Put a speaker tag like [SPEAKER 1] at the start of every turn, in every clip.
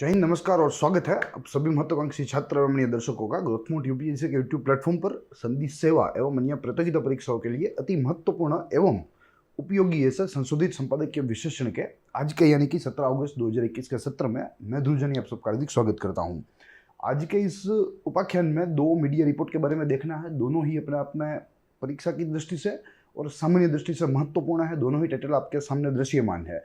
[SPEAKER 1] जय हिंद, नमस्कार और स्वागत है आप सभी महत्वाकांक्षी छात्र एवं अन्य दर्शकों का ग्रोथमोट यूपीएससी के यूट्यूब प्लेटफॉर्म पर संधि सेवा एवं अन्य प्रतियोगिता परीक्षाओं के लिए अति महत्वपूर्ण एवं उपयोगी ऐसे संशोधित संपादकीय विश्लेषण के आज के यानी कि 17 अगस्त 2021 के सत्र में मैं ध्रुव जानी आप सबका हार्दिक स्वागत करता हूं। आज के इस उपाख्यान में दो मीडिया रिपोर्ट के बारे में देखना है। दोनों ही अपने आप में परीक्षा की दृष्टि से और सामान्य दृष्टि से महत्वपूर्ण है। दोनों ही टाइटल आपके सामने दृश्यमान है।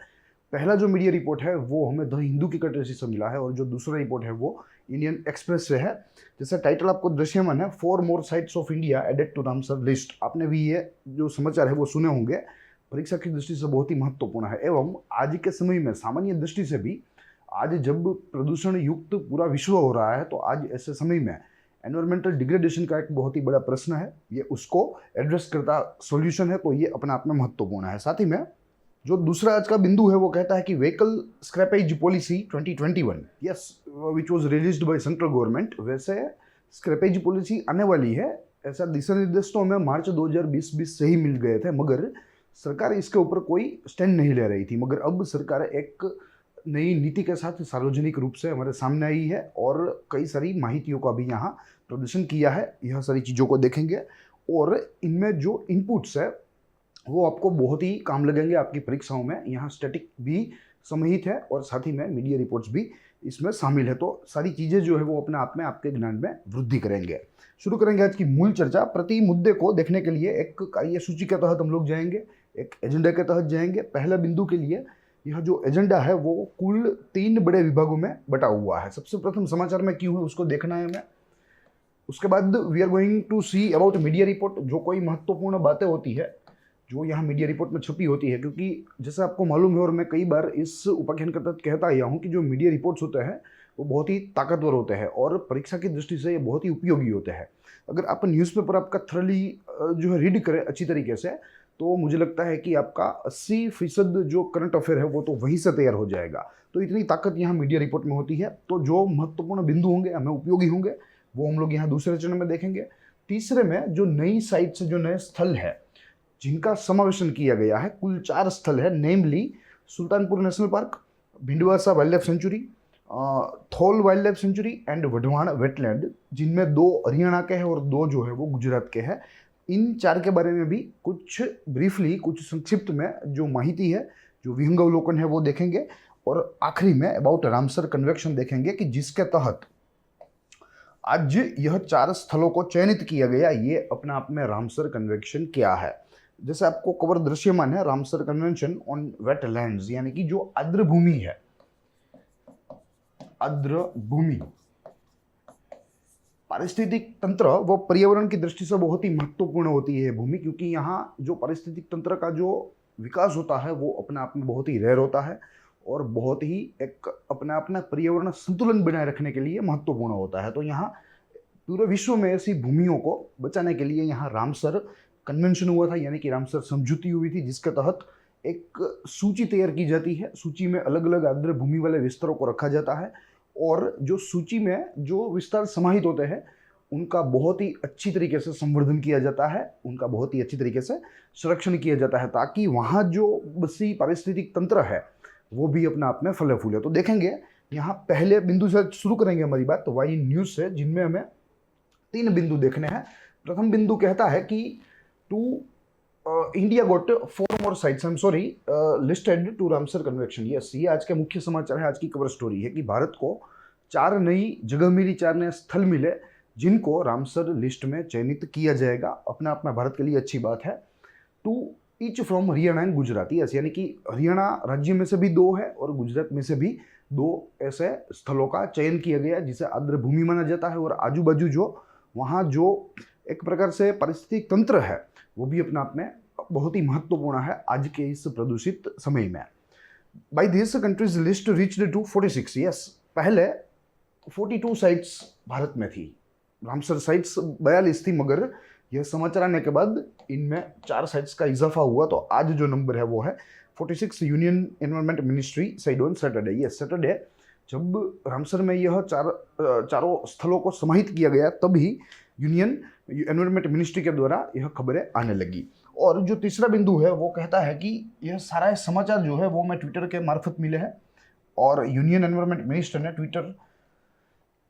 [SPEAKER 1] पहला जो मीडिया रिपोर्ट है वो हमें द हिंदू की कटरेसी से मिला है और जो दूसरा रिपोर्ट है वो इंडियन एक्सप्रेस से है। जैसा टाइटल आपको दृश्यमान है, 4 more sites of India added to Ramsar list. आपने भी ये जो समाचार है वो सुने होंगे। परीक्षा की दृष्टि से बहुत ही महत्वपूर्ण है एवं आज के समय में सामान्य दृष्टि से भी आज जब प्रदूषण युक्त पूरा विश्व हो रहा है तो आज ऐसे समय में एनवायरमेंटल डिग्रेडेशन का एक बहुत ही बड़ा प्रश्न है। ये उसको एड्रेस करता सॉल्यूशन है, तो ये अपने आप में महत्वपूर्ण है। साथ ही में जो दूसरा आज का बिंदु है वो कहता है कि vehicle scrappage policy 2021 yes which was released by central government, वैसे स्क्रैपेज पॉलिसी आने वाली है। ऐसा दिशा निर्देश तो हमें मार्च 2020 से ही मिल गए थे, मगर सरकार इसके ऊपर कोई स्टैंड नहीं ले रही थी। मगर अब सरकार एक नई नीति के साथ सार्वजनिक रूप से हमारे सामने आई है और कई सारी माहितियों का भी यहाँ प्रदर्शन किया है। यह सारी चीज़ों को देखेंगे और इनमें जो इनपुट्स है वो आपको बहुत ही काम लगेंगे आपकी परीक्षाओं में। यहाँ स्टैटिक भी समाहित है और साथ ही में मीडिया रिपोर्ट्स भी इसमें शामिल है, तो सारी चीज़ें जो है वो अपने आप में आपके ज्ञान में वृद्धि करेंगे। शुरू करेंगे आज की मूल चर्चा। प्रति मुद्दे को देखने के लिए एक कार्यसूची के तहत हम लोग जाएंगे, एक एजेंडा के तहत जाएंगे। पहला बिंदु के लिए यह जो एजेंडा है वो कुल 3 बड़े विभागों में बटा हुआ है। सबसे प्रथम समाचार में क्यों है उसको देखना है हमें। उसके बाद we are going to see about media report. जो कोई महत्वपूर्ण बातें होती है जो यहाँ मीडिया रिपोर्ट में छपी होती है, क्योंकि जैसे आपको मालूम है और मैं कई बार इस उपाख्यान के तहत कहता आया हूँ कि जो मीडिया रिपोर्ट्स होते हैं वो बहुत ही ताकतवर होते हैं और परीक्षा की दृष्टि से ये बहुत ही उपयोगी होते हैं। अगर आप न्यूज़पेपर आपका थरली जो है रीड करें अच्छी तरीके से, तो मुझे लगता है कि आपका 80% जो करंट अफेयर है वो तो वहीं से तैयार हो जाएगा। तो इतनी ताकत यहाँ मीडिया रिपोर्ट में होती है। तो जो महत्वपूर्ण बिंदु होंगे हमें उपयोगी होंगे वो हम लोग यहाँ दूसरे चरण में देखेंगे। तीसरे में जो नई साइट्स, जो नए स्थल है जिनका समावेशन किया गया है, कुल 4 स्थल है, namely Sultanpur national park, Bhindawas wildlife sanctuary, Thol wildlife sanctuary and Wadhwana wetland, जिनमें 2 हरियाणा के हैं और 2 जो है वो गुजरात के हैं। इन 4 के बारे में भी कुछ ब्रीफली, कुछ संक्षिप्त में जो माहिती है, जो विहंगावलोकन है वो देखेंगे और आखिरी में अबाउट रामसर कन्वेक्शन देखेंगे कि जिसके तहत आज यह 4 स्थलों को चयनित किया गया। ये अपने आप में रामसर कन्वेक्शन क्या है। जैसे आपको कवर दृश्यमान है, रामसर कन्वेंशन ऑन वेटलैंड्स, यानी कि जो आर्द्र भूमि है, आर्द्र भूमि पारिस्थितिक तंत्र वो पर्यावरण की दृष्टि से बहुत ही महत्वपूर्ण होती है भूमि, क्योंकि यहाँ जो पारिस्थितिक तंत्र का जो विकास होता है वो अपने आप में बहुत ही रेयर होता है और बहुत ही एक अपने आप में पर्यावरण संतुलन बनाए रखने के लिए महत्वपूर्ण होता है। तो यहाँ पूरे विश्व में ऐसी भूमियों को बचाने के लिए यहाँ रामसर कन्वेंशन हुआ था, यानी कि रामसर समझौती हुई थी, जिसके तहत एक सूची तैयार की जाती है। सूची में अलग अलग आर्द्र भूमि वाले विस्तारों को रखा जाता है और जो सूची में जो विस्तार समाहित होते हैं उनका बहुत ही अच्छी तरीके से संवर्धन किया जाता है, उनका बहुत ही अच्छी तरीके से संरक्षण किया जाता है, ताकि वहाँ जो बसी पारिस्थितिक तंत्र है वो भी अपने आप में फले फूले। तो देखेंगे यहाँ पहले बिंदु से शुरू करेंगे हमारी बात, तो वाई न्यूज़ से, जिनमें हमें 3 बिंदु देखने हैं। प्रथम बिंदु कहता है कि India got 4 more sites, listed to Ramsar convection. Yes, ये आज के मुख्य समाचार है, आज की कवर स्टोरी है कि भारत को 4 नई जगह मिली, 4 नए स्थल मिले जिनको रामसर लिस्ट में चयनित किया जाएगा। अपने आप में भारत के लिए अच्छी बात है। 2 each from Haryana and Gujarat. Yes, यानी कि हरियाणा राज्य में से भी 2 है और गुजरात में से भी 2 ऐसे स्थलों का चयन किया गया जिसे आर्द्र भूमि माना जाता है और आजू बाजू जो वहाँ जो एक प्रकार से पारिस्थितिक तंत्र है वो भी अपने आप में बहुत ही महत्वपूर्ण है आज के इस प्रदूषित समय में। By this countries list reached to 46। Yes, पहले 42 साइट्स भारत में थी, रामसर साइट्स 42 थी, मगर यह समाचार आने के बाद इनमें 4 साइट्स का इजाफा हुआ, तो आज जो नंबर है वो है 46। Union environment ministry side on Saturday, yes Saturday, जब रामसर में यह चारों स्थलों को समाहित किया गया तभी यूनियन एनवायरमेंट मिनिस्ट्री के द्वारा यह खबरें आने लगी। और जो तीसरा बिंदु है वो कहता है कि यह सारा समाचार जो है वो मैं ट्विटर के मार्फत मिले हैं और यूनियन एनवायरमेंट मिनिस्टर ने ट्विटर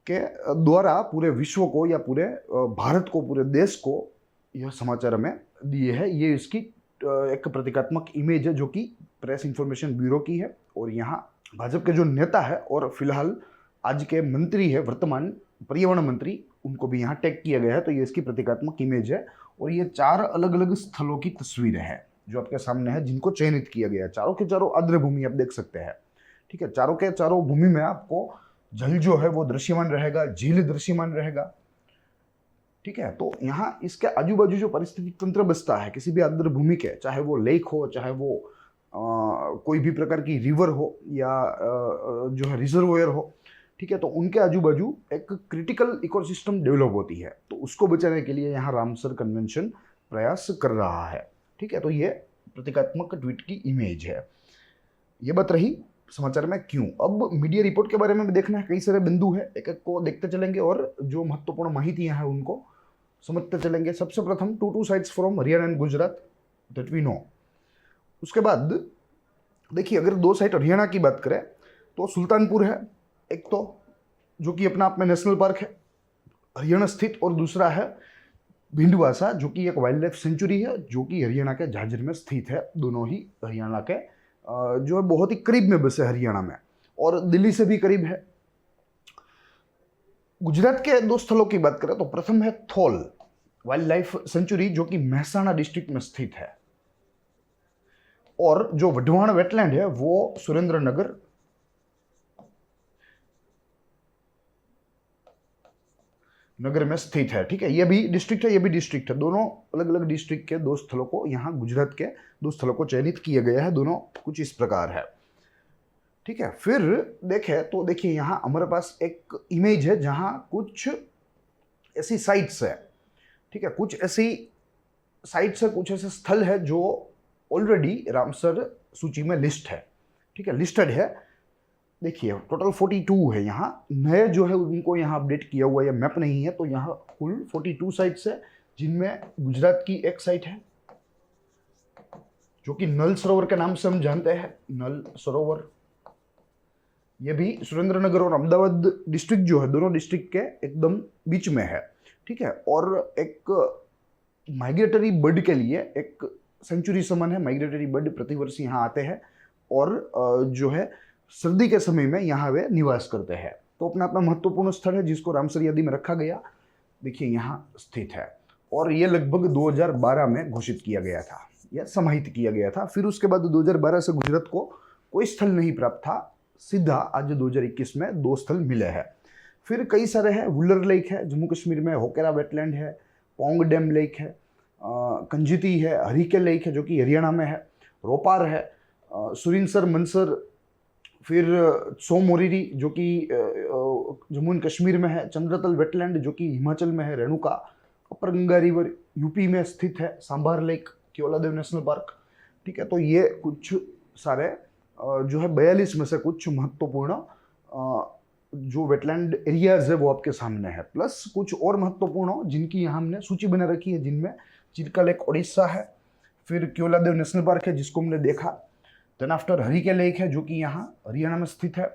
[SPEAKER 1] के द्वारा पूरे विश्व को या पूरे भारत को, पूरे देश को यह समाचार हमें दिए हैं। ये इसकी एक प्रतीकात्मक इमेज है जो कि प्रेस इंफॉर्मेशन ब्यूरो की है। और यहाँ भाजपा के जो नेता है और फिलहाल आज के मंत्री है, वर्तमान पर्यावरण मंत्री, उनको भी यहाँ टैग किया गया है। तो ये इसकी प्रतीकात्मक इमेज है। और ये 4 अलग अलग स्थलों की तस्वीरें हैं जो आपके सामने है, जिनको चयनित किया गया है। चारों के चारों आर्द्र भूमि आप देख सकते हैं। ठीक है, चारों के चारों भूमि में आपको जल जो है वो दृश्यमान रहेगा, झील दृश्यमान रहेगा। ठीक है, तो यहाँ इसके आजू बाजू जो पारिस्थितिक तंत्र बसता है किसी भी आर्द्र भूमि के, चाहे वो लेक हो, चाहे वो कोई भी प्रकार की रिवर हो या जो है रिजर्वोयर हो, ठीक है, तो उनके आजू बाजू एक क्रिटिकल इकोसिस्टम डेवलप होती है। तो उसको बचाने के लिए यहाँ रामसर कन्वेंशन प्रयास कर रहा है। ठीक है, तो ये प्रतीकात्मक ट्वीट की इमेज है। ये बात रही समाचार में क्यों। अब मीडिया रिपोर्ट के बारे में भी देखना है, कई सारे बिंदु है, एक एक को देखते चलेंगे और जो महत्वपूर्ण माहितियां हैं उनको समझते चलेंगे। सबसे प्रथम 2 sites from Haryana and Gujarat that we know. उसके बाद देखिए, अगर 2 साइट हरियाणा की बात करें तो सुल्तानपुर है एक, तो जो कि अपना आप में नेशनल पार्क है हरियाणा स्थित, और दूसरा है भिंडवासा जो कि एक वाइल्ड लाइफ सेंचुरी है जो कि हरियाणा के झांझर में स्थित है। दोनों ही हरियाणा के जो है बहुत ही करीब में बसे हरियाणा में, और दिल्ली से भी करीब है। गुजरात के 2 स्थलों की बात करें तो प्रथम है थोल वाइल्ड लाइफ सेंचुरी जो कि महसाणा डिस्ट्रिक्ट में स्थित है, और जो वढवाण वेटलैंड है वो सुरेंद्रनगर में स्थित है। ठीक है, ये भी डिस्ट्रिक्ट है, ये भी डिस्ट्रिक्ट है। दोनों अलग अलग डिस्ट्रिक्ट के 2 स्थलों को यहाँ गुजरात के 2 स्थलों को चयनित किया गया है। दोनों कुछ इस प्रकार है। ठीक है, फिर देखें तो देखिए यहाँ हमारे पास एक इमेज है जहाँ कुछ ऐसी साइट्स है। ठीक है, कुछ ऐसी साइट्स है, कुछ ऐसे स्थल है जो ऑलरेडी रामसर सूची में लिस्ट है। ठीक है, लिस्टेड है। देखिए टोटल 42 है। यहाँ नए जो है उनको यहाँ अपडेट किया हुआ, या मैप नहीं है, तो यहाँ कुल 42 साइट्स है, जिनमें गुजरात की एक साइट है जो कि नल सरोवर के नाम से हम जानते हैं, नल सरोवर। ये भी सुरेंद्रनगर और अहमदाबाद डिस्ट्रिक्ट जो है, दोनों डिस्ट्रिक्ट के एकदम बीच में है। ठीक है, और एक माइग्रेटरी बर्ड के लिए एक सेंचुरी समान है। माइग्रेटरी बर्ड प्रतिवर्ष यहाँ आते हैं और जो है सर्दी के समय में यहाँ वे निवास करते हैं। तो अपना अपना महत्वपूर्ण स्थल है जिसको रामसर यादी में रखा गया। देखिए यहाँ स्थित है, और ये लगभग 2012 में घोषित किया गया था या समाहित किया गया था। फिर उसके बाद 2012 से गुजरात को कोई स्थल नहीं प्राप्त था, सीधा आज 2021 में 2 स्थल मिले हैं। फिर कई सारे हैं। वुलर लेक है जम्मू कश्मीर में, होकेरा वेटलैंड है, पोंग डैम लेक है, कंजीती है, हरिके लेक है जो कि हरियाणा में है, रोपार है, सुरिनसर मनसर, फिर सोमोरीरी जो कि जम्मू एंड कश्मीर में है, चंद्रतल वेटलैंड जो कि हिमाचल में है, रेणुका, अपर गंगा रिवर यूपी में स्थित है, sambar lake, Keoladeo national park. ठीक है, तो ये कुछ सारे जो है 42 में से कुछ महत्वपूर्ण जो वेटलैंड एरियाज है वो आपके सामने है, प्लस कुछ और महत्वपूर्ण जिनकी यहाँ हमने सूची बना रखी है, जिनमें चिल्का लेक उड़ीसा है, फिर केवलादेव नेशनल पार्क है जिसको हमने देखा, देन आफ्टर हरिके लेक है जो कि यहाँ हरियाणा में स्थित है,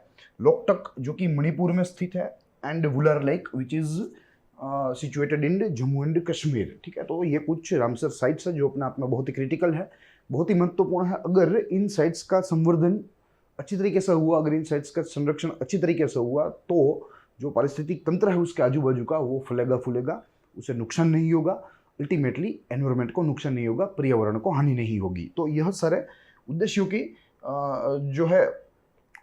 [SPEAKER 1] लोकटक जो कि मणिपुर में स्थित है, and Wular lake which is situated in Jammu and Kashmir. ठीक है, तो ये कुछ रामसर साइट्स है जो अपने आप में बहुत ही क्रिटिकल है, बहुत ही महत्वपूर्ण है। अगर इन साइट्स का संवर्धन अच्छी तरीके से हुआ, अगर इन साइट्स का संरक्षण अच्छी तरीके से हुआ, तो जो पारिस्थितिक तंत्र है उसके आजू बाजू का वो फलेगा फूलेगा, उसे नुकसान नहीं होगा, अल्टीमेटली एनवायरमेंट को नुकसान नहीं होगा, पर्यावरण को हानि नहीं होगी। तो यह सारे उद्देश्यों की जो है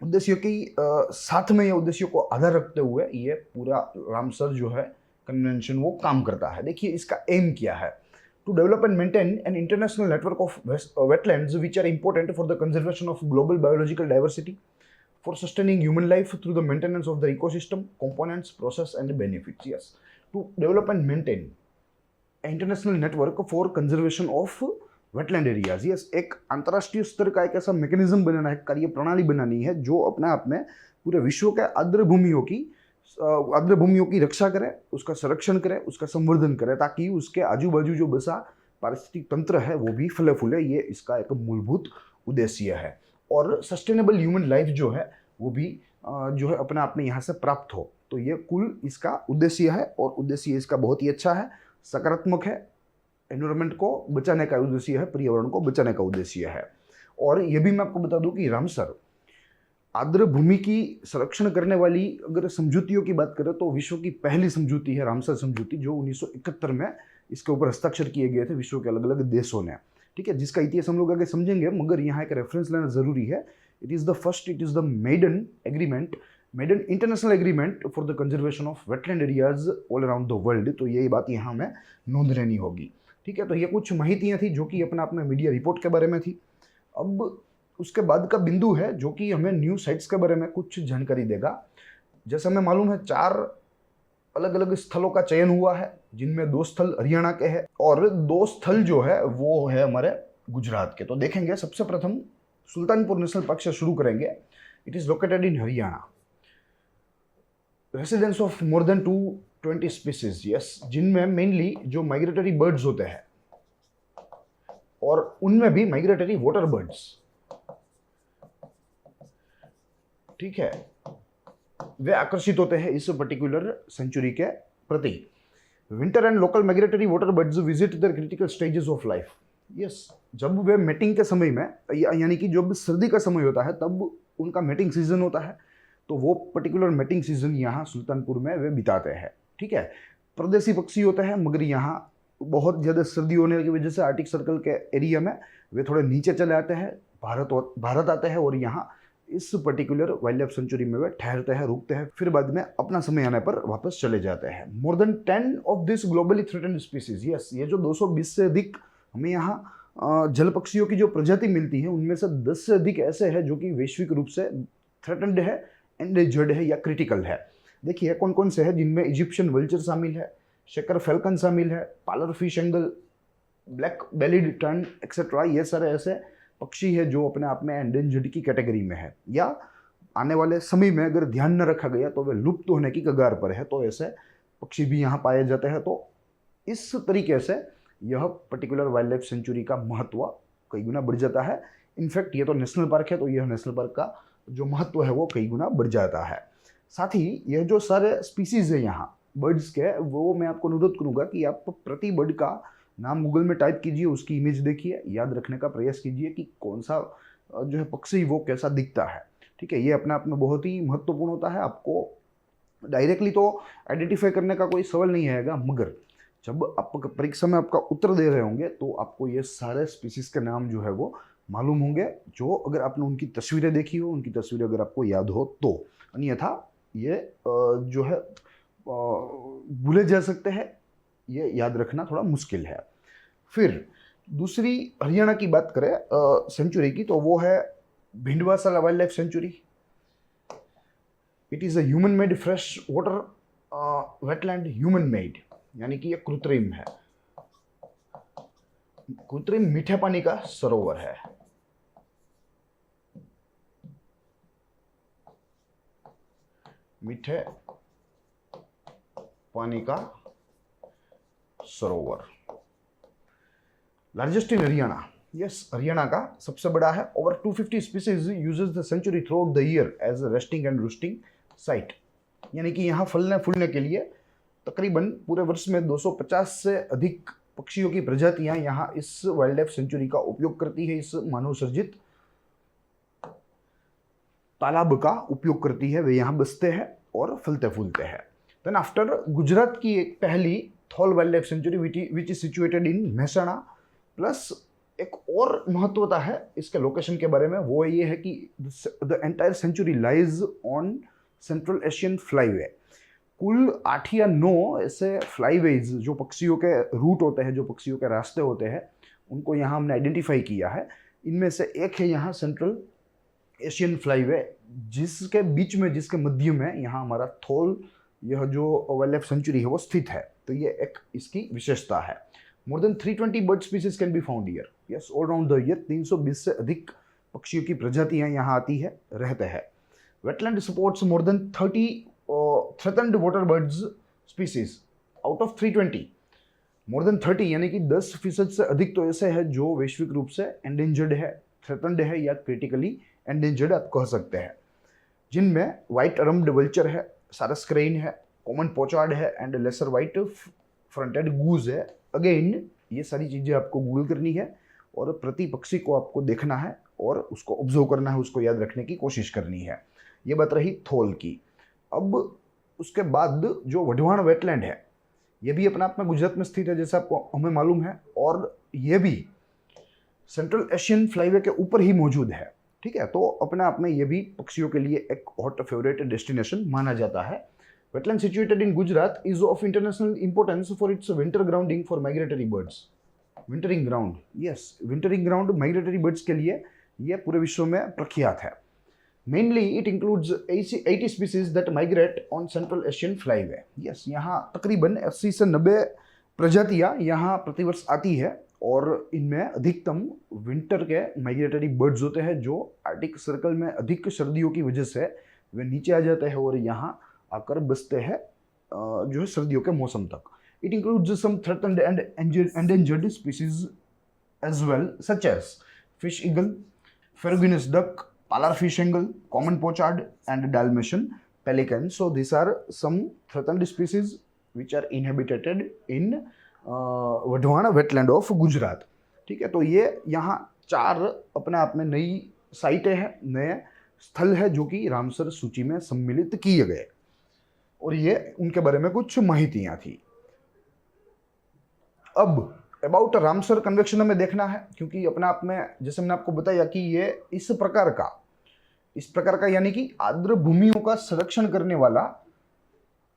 [SPEAKER 1] उद्देश्यों की साथ में, ये उद्देश्यों को आधार रखते हुए ये पूरा रामसर जो है कन्वेंशन वो काम करता है। देखिए इसका एम क्या है, to develop and maintain an international network of wetlands which are important for the conservation of global biological diversity, for sustaining human life through the maintenance of the ecosystem components process and benefits. Yes, to develop and maintain international network for conservation of wetland areas. Yes, एक अंतर्राष्ट्रीय स्तर का एक ऐसा mechanism बनाना है, कार्य प्रणाली बनानी है जो अपने आप में पूरे विश्व के आर्द्र भूमियों की रक्षा करे, उसका संरक्षण करे, उसका संवर्धन करे, ताकि उसके आजू बाजू जो बसा पारिस्थितिक तंत्र है वो भी फले फूले। ये इसका एक मूलभूत उद्देश्य है। और सस्टेनेबल ह्यूमन लाइफ जो है वो भी जो है अपने आप में यहाँ से प्राप्त हो। तो ये कुल इसका उद्देश्य है और उद्देश्य इसका बहुत ही अच्छा है, सकारात्मक है। एनवायरनमेंट को बचाने का उद्देश्य है, पर्यावरण को बचाने का उद्देश्य है। और ये भी मैं आपको बता दूं कि रामसर आर्द्र भूमि की संरक्षण करने वाली अगर समझौतियों की बात करें तो विश्व की पहली समझौती है रामसर समझौती, जो 1971 में इसके ऊपर हस्ताक्षर किए गए थे विश्व के अलग अलग देशों ने। ठीक है, जिसका इतिहास हम लोग आगे समझेंगे, मगर यहाँ एक रेफरेंस लेना जरूरी है। It is the maiden agreement, maiden international agreement for the conservation of wetland areas all around the world. तो यही बात यहाँ हमें नोंद लेनी होगी। ठीक है, तो ये कुछ माहितियाँ थी जो कि अपने आप में मीडिया रिपोर्ट के बारे में थी। अब उसके बाद का बिंदु है जो कि हमें न्यूज साइट्स के बारे में कुछ जानकारी देगा। जैसे हमें मालूम है 4 अलग अलग स्थलों का चयन हुआ है, जिनमें 2 स्थल हरियाणा के हैं और 2 स्थल जो है वो है हमारे गुजरात के। तो देखेंगे सबसे प्रथम सुल्तानपुर नेशनल पार्क से शुरू करेंगे। It is located in Haryana. Residence of more than 220 species, yes, जिनमें मेनली जो माइग्रेटरी बर्ड्स होते हैं और उनमें भी माइग्रेटरी वाटर बर्ड्स, ठीक है, वे आकर्षित होते हैं इस पर्टिकुलर सेंचुरी के प्रति। Winter and local migratory water birds visit the critical stages of life. Yes, जब वे मेटिंग के समय में, यानी कि जब सर्दी का समय होता है तब उनका मेटिंग सीजन होता है, तो वो पर्टिकुलर मेटिंग सीजन यहाँ सुल्तानपुर में वे बिताते हैं। ठीक है, परदेसी पक्षी होते हैं, मगर यहाँ बहुत ज़्यादा सर्दी होने की वजह से आर्टिक सर्कल के एरिया में वे थोड़े नीचे चले आते हैं, भारत आते हैं और यहाँ इस पर्टिकुलर वाइल्ड लाइफ सेंचुरी में वे ठहरते हैं, रुकते हैं, फिर बाद में अपना समय आने पर वापस चले जाते हैं। More than 10 of this globally threatened species, yes, ये जो 220 से अधिक हमें यहाँ जल पक्षियों की जो प्रजाति मिलती है, उनमें से 10 से अधिक ऐसे हैं जो कि वैश्विक रूप से थ्रेटेंड है, एंडेंजर्ड है या क्रिटिकल है। देखिए कौन कौन से हैं, जिनमें इजिप्शियन वल्चर शामिल है, शेकर फैल्कन शामिल है, parlour fish angle, black bellied turn etcetera. ये सारे ऐसे पक्षी है जो अपने आप में एंडेंजर्ड की कैटेगरी में है, या आने वाले समय में अगर ध्यान न रखा गया तो वे लुप्त होने की कगार पर है। तो ऐसे पक्षी भी यहाँ पाए जाते हैं। तो इस तरीके से यह पर्टिकुलर वाइल्ड लाइफ सेंचुरी का महत्व कई गुना बढ़ जाता है। इनफैक्ट ये तो नेशनल पार्क है, तो यह नेशनल पार्क का जो महत्व है वो कई गुना बढ़ जाता है। साथ ही यह जो सारे स्पीसीज है यहाँ बर्ड्स के, वो मैं आपको अनुरोध करूँगा कि आप प्रति बर्ड का नाम गूगल में टाइप कीजिए, उसकी इमेज देखिए, याद रखने का प्रयास कीजिए कि कौन सा जो है पक्षी वो कैसा दिखता है। ठीक है, ये अपने आप में बहुत ही महत्वपूर्ण होता है। आपको डायरेक्टली तो आइडेंटिफाई करने का कोई सवाल नहीं आएगा, मगर जब आप परीक्षा में आपका उत्तर दे रहे होंगे तो आपको ये सारे स्पीसीज के नाम जो है वो मालूम होंगे, जो अगर आपने उनकी तस्वीरें देखी हो, उनकी तस्वीरें अगर आपको याद हो तो। अन्यथा ये जो है भूले जा सकते हैं, ये याद रखना थोड़ा मुश्किल है। फिर दूसरी हरियाणा की बात करें सेंचुरी की, तो वो है भिंडवासाला wildlife sanctuary. It is a human made fresh water wetland, human made यानी कि ये कृत्रिम है, कृत्रिम मीठे पानी का सरोवर है। मीठे पानी का सरोवर, largest in Haryana. Yes, Haryana का सबसे बड़ा है। Over 250 species uses the sanctuary throughout the year as a resting and roosting site, यानी कि यहाँ फलने फूलने के लिए तकरीबन पूरे वर्ष में 250 से अधिक पक्षियों की प्रजातियां यहाँ इस वाइल्ड लाइफ सेंचुरी का उपयोग करती है, इस मानव सर्जित तालाब का उपयोग करती है। वे यहाँ बसते हैं और फलते फूलते हैं। देन आफ्टर गुजरात की एक पहली Thol wild life sanctuary which is situated in Mehsana. Plus एक और महत्वता है इसके लोकेशन के बारे में, वो ये है कि the entire sanctuary lies on central Asian flyway. कुल 8 या 9 ऐसे फ्लाईवेज जो पक्षियों के रूट होते हैं, जो पक्षियों के रास्ते होते हैं, उनको यहाँ हमने आइडेंटिफाई किया है। इनमें से एक है यहाँ सेंट्रल एशियन फ्लाईवे, जिसके बीच में, जिसके मध्य में यहाँ हमारा थॉल, यह जो वाइल्ड लाइफ सेंचुरी है वो स्थित है। तो ये एक इसकी विशेषता है। More than 320 bird species can be found here. Yes, all round the year 320 से अधिक पक्षियों की प्रजातियां यहाँ आती है, रहते हैं। Wetland supports more than 30 threatened water birds species out of 320। More than 30 यानी कि 10% से अधिक तो ऐसे हैं जो वैश्विक रूप से एंडेंजर्ड है, थ्रेटन्ड है या क्रिटिकली एंडेंजर्ड आप कह सकते हैं। जिनमें व्हाइट रम्ड वल्चर है, सारस क्रेन है, कॉमन पोचार्ड है एंड लेसर व्हाइट फ्रंटेड गूज है। अगेन ये सारी चीज़ें आपको गूगल करनी है और प्रति पक्षी को आपको देखना है और उसको ऑब्जर्व करना है, उसको याद रखने की कोशिश करनी है। ये बात रही थोल की। अब उसके बाद जो वढवाण वेटलैंड है, ये भी अपने आप में गुजरात में स्थित है जैसा आपको हमें मालूम है, और ये भी सेंट्रल एशियन फ्लाईवे के ऊपर ही मौजूद है। ठीक है, तो अपने आप में ये भी पक्षियों के लिए एक हॉट फेवरेट डेस्टिनेशन माना जाता है। Wetland situated in Gujarat is of international importance for its winter grounding for migratory birds. Wintering ground, yes, wintering ground migratory birds के लिए ये पूरे विश्व में प्रख्यात है। Mainly it includes 80 species that migrate on central Asian flyway. Yes, यहाँ तकरीबन 80 से 90 प्रजातियाँ यहाँ प्रतिवर्ष आती है और इनमें अधिकतम विंटर के माइग्रेटरी बर्ड्स होते हैं जो आर्टिक सर्कल में अधिक सर्दियों की वजह से वे नीचे आ जाते हैं और यहाँ आकर बसते हैं जो है सर्दियों के मौसम तक। It includes some threatened and endangered species as well such as fish eagle, ferruginous duck, Pallas fish eagle, common pochard and Dalmatian pelican. So these are some threatened species which are inhabited in Wadhwan wetland of Gujarat. ठीक है, तो ये यहाँ 4 अपने आप में नई साइटें हैं, नए स्थल है जो कि रामसर सूची में सम्मिलित किए गए और ये उनके बारे में कुछ माहितियाँ थी. अब अबाउट रामसर कन्वेक्शन हमें देखना है क्योंकि अपने आप में जैसे मैंने आपको बताया कि ये इस प्रकार का यानी कि आर्द्र भूमियों का संरक्षण करने वाला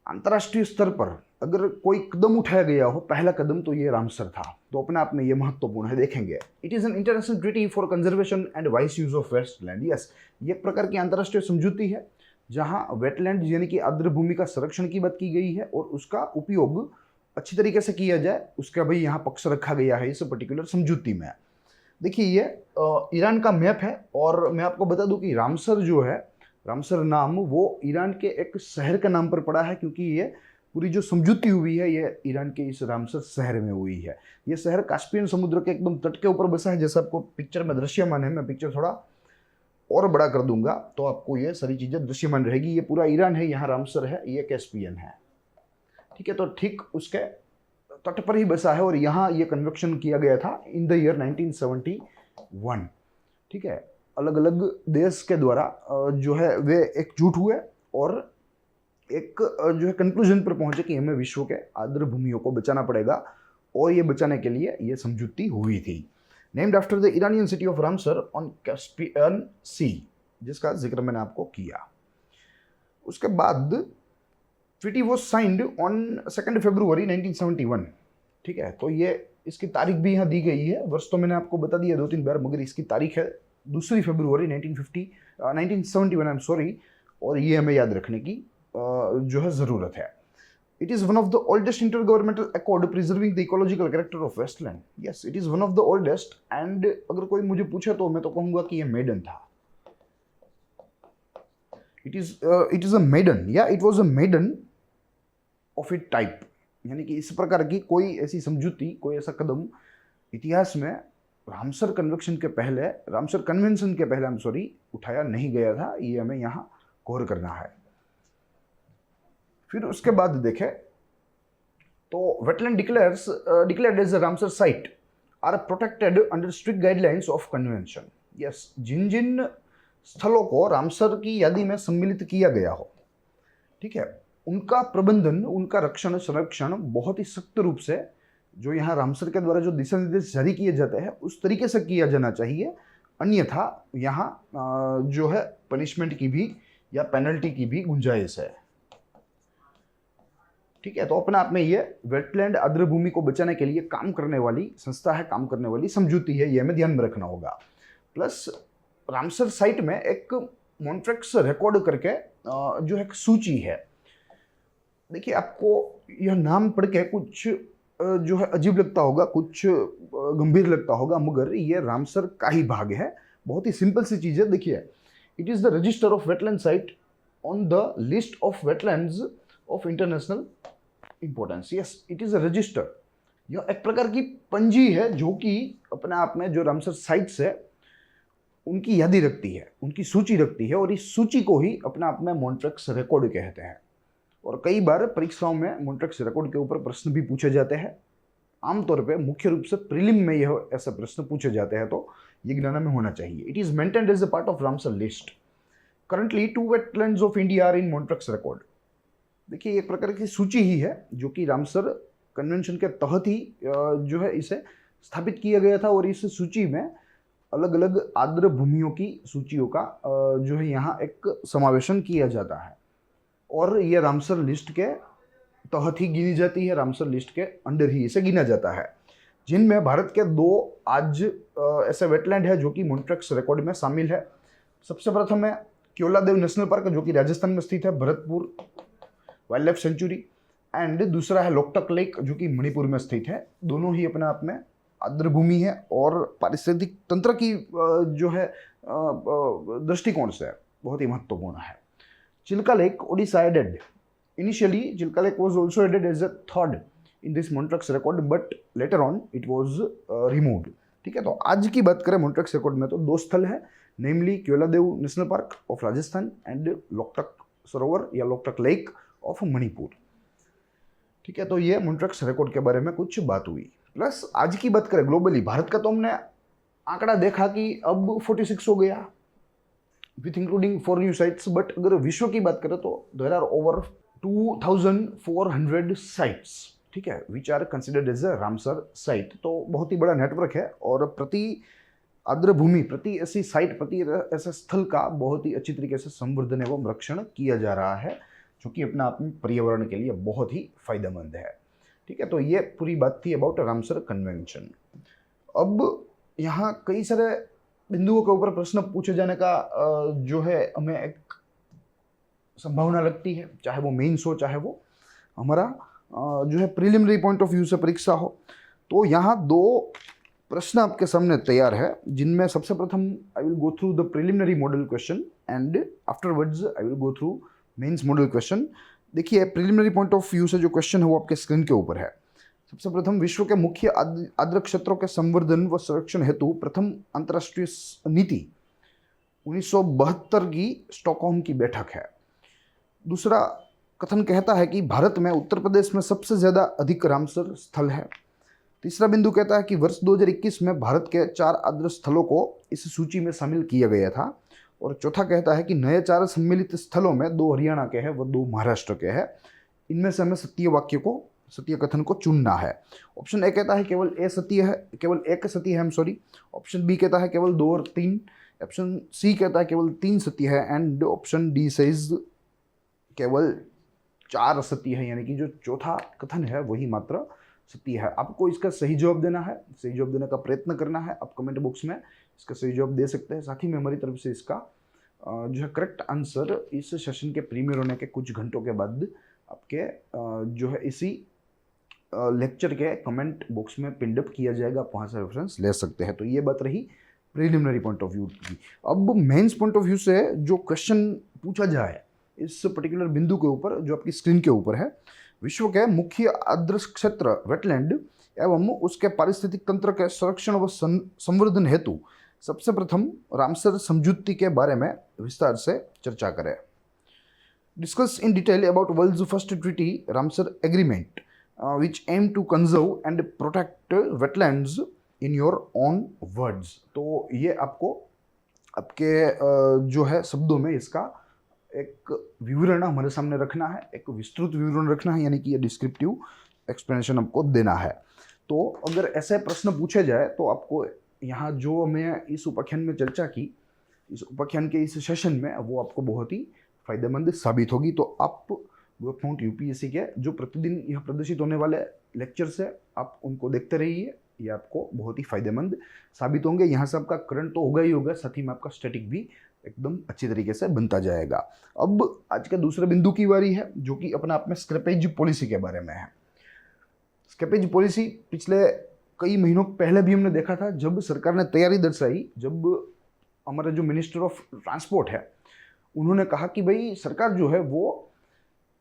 [SPEAKER 1] अंतर्राष्ट्रीय स्तर पर अगर कोई कदम उठाया गया हो, पहला कदम तो ये रामसर था. तो अपने आप में ये महत्वपूर्ण है, देखेंगे. It is an international treaty for conservation and wise use of wasteland. Yes, ये एक प्रकार की अंतर्राष्ट्रीय समझौती है जहां वेटलैंड यानी कि आर्द्र भूमि का संरक्षण की बात की गई है और उसका उपयोग अच्छी तरीके से किया जाए उसका भाई यहाँ पक्ष रखा गया है इस पर्टिकुलर समझौती में. देखिए ये ईरान का मैप है और मैं आपको बता दूं कि रामसर जो है, रामसर नाम वो ईरान के एक शहर के नाम पर पड़ा है क्योंकि ये पूरी जो समझौती हुई है ये ईरान के इस रामसर शहर में हुई है. ये शहर कास्पियन समुद्र के एकदम तट के ऊपर बसा है, जैसा आपको पिक्चर में दृश्यमान है. मैं पिक्चर थोड़ा और बड़ा कर दूंगा तो आपको ये सारी चीज़ें दृश्यमान रहेगी. ये पूरा ईरान है, यहाँ रामसर है, ये कैस्पियन है. ठीक है, तो ठीक उसके तट पर ही बसा है और यहाँ ये कन्वेक्शन किया गया था इन द ईयर 1971. ठीक है, अलग अलग देश के द्वारा जो है वे एकजुट हुए और एक जो है कंक्लूजन पर पहुंचे कि हमें विश्व के आर्द्र भूमियों को बचाना पड़ेगा और ये बचाने के लिए ये समझौती हुई थी. Named after the Iranian city of Ramsar on Caspian sea, जिसका जिक्र मैंने आपको किया. उसके बाद treaty was signed on 2 February 1971. ठीक है, तो ये इसकी तारीख भी यहाँ दी गई है. वर्ष तो मैंने आपको बता दिया 2-3 बार, मगर इसकी तारीख है 2 फरवरी 1971, आई एम सॉरी. और ये हमें याद रखने की जो है ज़रूरत है. It is one of the oldest intergovernmental accord preserving the ecological character of wasteland. Yes, it is one of the oldest. And अगर कोई मुझे पूछे तो मैं तो कहूँगा कि ये मेडन था. इट इज़ अ मेडन, या it was a maiden of it type. यानी कि इस प्रकार की कोई ऐसी समझौती, कोई ऐसा कदम इतिहास में रामसर कन्वेक्शन के पहले, रामसर कन्वेंशन के पहले, आई एम सॉरी, उठाया नहीं गया था. ये हमें यहाँ गौर करना है. फिर उसके बाद देखें तो wetland declared as a Ramsar site are protected under strict guidelines of convention. Yes, जिन जिन स्थलों को रामसर की यादी में सम्मिलित किया गया हो, ठीक है, उनका प्रबंधन, उनका रक्षण संरक्षण बहुत ही सख्त रूप से जो यहाँ रामसर के द्वारा जो दिशा निर्देश जारी किए जाते हैं उस तरीके से किया जाना चाहिए. अन्यथा यहाँ जो है पनिशमेंट की भी या पेनल्टी की भी गुंजाइश है. ठीक है, तो अपने आप में ये वेटलैंड आर्द्र भूमि को बचाने के लिए काम करने वाली संस्था है, काम करने वाली समझौती है, ये हमें ध्यान में रखना होगा. प्लस रामसर साइट में एक मॉन्ट्रेक्स रिकॉर्ड करके जो है एक सूची है. देखिए, आपको यह नाम पढ़ के कुछ जो है अजीब लगता होगा, कुछ गंभीर लगता होगा, मगर ये रामसर का ही भाग है. बहुत ही सिंपल सी चीज़ है. देखिए, it is the register of wetland site on the list of wetlands of international importance. Yes, it is a resistor. यह एक प्रकार की पंजी है जो कि अपने आप में जो रामसर साइट्स है उनकी यादी रखती है, उनकी सूची रखती है, और इस सूची को ही अपने आप में मॉन्ट्रेक्स रिकॉर्ड कहते हैं। और कई बार परीक्षाओं में मॉन्ट्रेक्स रिकॉर्ड के ऊपर प्रश्न भी पूछे जाते हैं। आमतौर पे मुख्य रूप से प्रीलिम में यह ऐसे प्रश्न पूछे जाते हैं, तो ये ज्ञान में होना चाहिए। It is maintained as a part of Ramsar list. Currently 2 wetlands of India are in Montreux record. देखिए, एक प्रकार की सूची ही है जो कि रामसर कन्वेंशन के तहत ही जो है इसे स्थापित किया गया था, और इस सूची में अलग अलग आर्द्र भूमियों की सूचियों का जो है यहाँ एक समावेशन किया जाता है, और ये रामसर लिस्ट के तहत ही गिनी जाती है, रामसर लिस्ट के अंडर ही इसे गिना जाता है। जिनमें भारत के 2 आज ऐसे वेटलैंड है जो कि मॉन्ट्रेक्स रिकॉर्ड में शामिल है। सबसे प्रथम है केवलादेव नेशनल पार्क जो कि राजस्थान में स्थित है, Bharatpur wild life sanctuary, and दूसरा है लोकटक लेक जो कि मणिपुर में स्थित है। दोनों ही अपने आप में आर्द्र भूमि है और पारिस्थितिक तंत्र की जो है दृष्टिकोण से बहुत ही महत्वपूर्ण है। Chilika lake Odisha added. Initially Chilika lake was also added as a third in this Montreux record, but later on it was removed. ठीक है, तो आज की बात करें मॉन्ट्रेक्स रिकॉर्ड में तो 2 स्थल है, namely Keoladeo national park of Rajasthan and Loktak सरोवर या लोकटक लेक ऑफ मणिपुर। ठीक है, तो ये मॉन्ट्रेक्स रिकॉर्ड के बारे में कुछ बात हुई। प्लस आज की बात करें ग्लोबली, भारत का तो हमने आंकड़ा देखा कि अब 46 हो गया with including 4 new sites, but अगर विश्व की बात करें तो देयर आर ओवर 2400 साइट्स, ठीक है, which are considered as a Ramsar site. तो बहुत ही बड़ा नेटवर्क है, और प्रति आर्द्र भूमि, प्रति ऐसी साइट, प्रति ऐसे स्थल का बहुत ही अच्छी तरीके से संवर्धन एवं रक्षण किया जा रहा है, जो कि अपने आप में पर्यावरण के लिए बहुत ही फायदेमंद है। ठीक है, तो ये पूरी बात थी अबाउट रामसर कन्वेंशन। अब यहाँ कई सारे बिंदुओं के ऊपर प्रश्न पूछे जाने का जो है हमें एक संभावना लगती है, चाहे वो मेंस हो, चाहे वो हमारा जो है प्रिलिमिनरी पॉइंट ऑफ व्यू से परीक्षा हो। तो यहाँ 2 प्रश्न आपके सामने तैयार है, जिनमें सबसे प्रथम I will go through the preliminary model question and afterwards I will go through mains model question. देखिए, प्रिलिमिनरी पॉइंट ऑफ व्यू से जो क्वेश्चन है वो आपके स्क्रीन के ऊपर है। सबसे प्रथम, विश्व के मुख्य आर्द्र क्षेत्रों के संवर्धन व संरक्षण हेतु प्रथम अंतर्राष्ट्रीय नीति 1972 की स्टॉकहोम की बैठक है। दूसरा कथन कहता है कि भारत में उत्तर प्रदेश में सबसे ज़्यादा अधिक रामसर स्थल है। तीसरा बिंदु कहता है कि वर्ष 2021 में भारत के 4 आर्द्र स्थलों को इस सूची में शामिल किया गया था। और चौथा कहता है कि नए 4 सम्मिलित स्थलों में 2 हरियाणा के हैं व 2 महाराष्ट्र के हैं। इनमें से हमें सत्य कथन को चुनना है। ऑप्शन ए कहता है केवल केवल एक सत्य है, सॉरी। ऑप्शन बी कहता है केवल 2 और 3। ऑप्शन सी कहता है केवल 3 सत्य है, एंड ऑप्शन डी सेज केवल 4 सत्य है, यानी कि जो चौथा कथन है वही मात्र सत्य है। आपको इसका सही जवाब देना है, सही जवाब देने का प्रयत्न करना है। आप कमेंट बॉक्स में इसका सही जवाब दे सकते हैं। साथ ही में हमारी तरफ से इसका जो है करेक्ट आंसर इस सेशन के प्रीमियर होने के कुछ घंटों के बाद आपके जो है इसी लेक्चर के कमेंट बॉक्स में पिन अप किया जाएगा, आप वहाँ से रेफरेंस ले सकते हैं। तो ये बात रही प्रिलिमिनरी पॉइंट ऑफ व्यू की। अब मेंस पॉइंट ऑफ व्यू से जो क्वेश्चन पूछा जाए इस पर्टिकुलर बिंदु के ऊपर जो आपकी स्क्रीन के ऊपर है, विश्व के मुख्य आर्द्र क्षेत्र वेटलैंड एवं उसके पारिस्थितिक तंत्र के संरक्षण व संवर्धन हेतु सबसे प्रथम रामसर समझौते के बारे में विस्तार से चर्चा करें। Discuss in detail about world's first treaty Ramsar agreement which aim to conserve and protect wetlands in your own words. तो ये आपको आपके जो है शब्दों में इसका एक विवरण हमारे सामने रखना है, एक विस्तृत विवरण रखना है, यानी कि ये डिस्क्रिप्टिव एक्सप्लेनेशन आपको देना है। तो अगर ऐसे प्रश्न पूछे जाए तो आपको यहाँ जो मैं इस उपाख्यान में चर्चा की, इस उपाख्यान के इस सेशन में, वो आपको बहुत ही फायदेमंद साबित होगी। तो आप ग्रोथ माउंट यूपीएससी के जो प्रतिदिन यह प्रदर्शित होने वाले लेक्चर्स है, आप उनको देखते रहिए, ये आपको बहुत ही फायदेमंद साबित होंगे। यहाँ से आपका करंट तो होगा ही होगा, साथ ही में आपका स्टैटिक भी एकदम अच्छी तरीके से बनता जाएगा। अब आज के दूसरे बिंदु की बारी है, जो कि अपने आप में स्क्रैपेज पॉलिसी के बारे में है। स्क्रैपेज पॉलिसी पिछले कई महीनों पहले भी हमने देखा था, जब सरकार ने तैयारी दर्शाई, जब हमारा जो मिनिस्टर ऑफ ट्रांसपोर्ट है उन्होंने कहा कि भाई सरकार जो है वो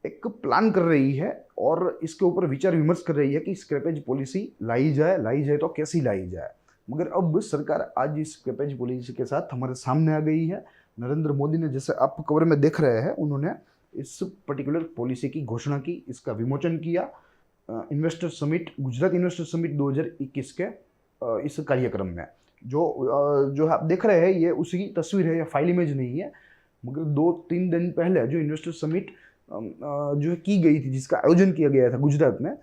[SPEAKER 1] एक प्लान कर रही है और इसके ऊपर विचार विमर्श कर रही है कि स्क्रैपेज पॉलिसी लाई जाए तो कैसी लाई जाए। मगर अब सरकार आज इस स्क्रैपेज पॉलिसी के साथ हमारे सामने आ गई है। नरेंद्र मोदी ने, जैसे आप कवर में देख रहे हैं, उन्होंने इस पर्टिकुलर पॉलिसी की घोषणा की, इसका विमोचन किया investor summit, Gujarat investor summit 2021 के इस कार्यक्रम में। जो आप देख रहे हैं ये उसी की तस्वीर है, या फाइल इमेज नहीं है, मगर 2-3 दिन पहले जो इन्वेस्टर समिट जो की गई थी, जिसका आयोजन किया गया था गुजरात में,